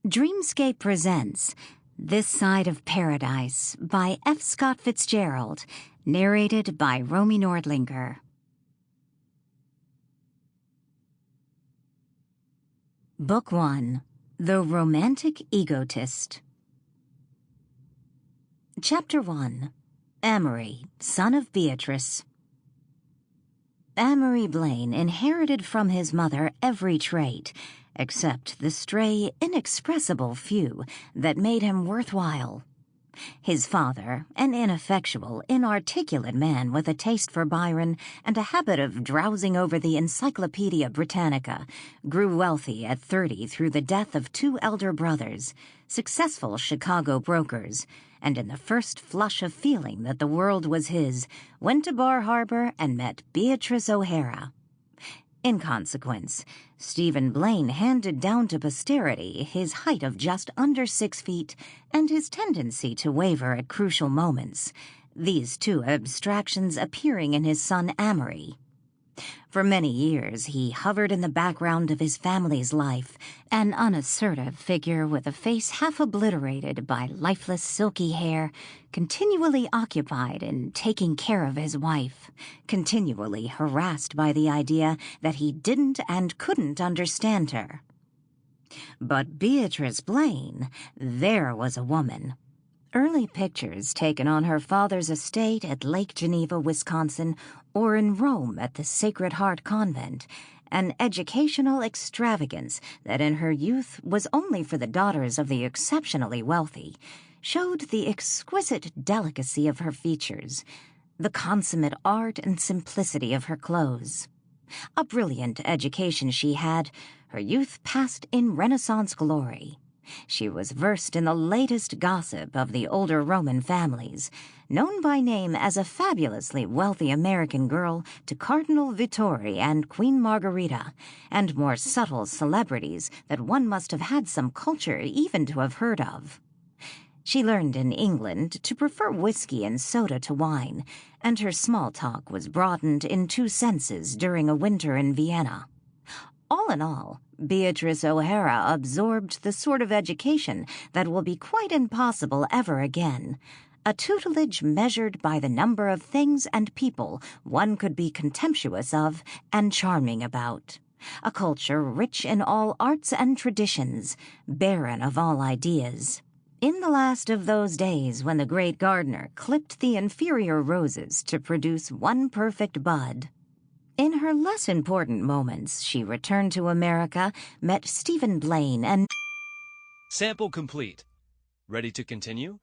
Dreamscape presents This Side of Paradise by F. Scott Fitzgerald, narrated by Romy Nordlinger. Book 1, The Romantic Egotist. Chapter 1, Amory, son of Beatrice. Amory Blaine inherited from his mother every trait, except the stray, inexpressible few that made him worthwhile. His father, an ineffectual, inarticulate man with a taste for Byron and a habit of drowsing over the Encyclopedia Britannica, grew wealthy at 30 through the death of two elder brothers, successful Chicago brokers, and in the first flush of feeling that the world was his, went to Bar Harbor and met Beatrice O'Hara. In consequence, Stephen Blaine handed down to posterity his height of just under 6 feet and his tendency to waver at crucial moments, these two abstractions appearing in his son Amory. For many years he hovered in the background of his family's life, an unassertive figure with a face half obliterated by lifeless silky hair, continually occupied in taking care of his wife, continually harassed by the idea that he didn't and couldn't understand her. But Beatrice Blaine, there was a woman. Early pictures taken on her father's estate at Lake Geneva, Wisconsin, or in Rome at the Sacred Heart Convent, an educational extravagance that in her youth was only for the daughters of the exceptionally wealthy, showed the exquisite delicacy of her features, the consummate art and simplicity of her clothes. A brilliant education she had, her youth passed in Renaissance glory. She was versed in the latest gossip of the older Roman families, known by name as a fabulously wealthy American girl to Cardinal Vittori and Queen Margherita, and more subtle celebrities that one must have had some culture even to have heard of. She learned in England to prefer whiskey and soda to wine, and her small talk was broadened in 2 senses during a winter in Vienna. All in all, Beatrice O'Hara absorbed the sort of education that will be quite impossible ever again, a tutelage measured by the number of things and people one could be contemptuous of and charming about, a culture rich in all arts and traditions, barren of all ideas. In the last of those days when the great gardener clipped the inferior roses to produce one perfect bud. In her less important moments, she returned to America, met Stephen Blaine, and... Sample complete. Ready to continue?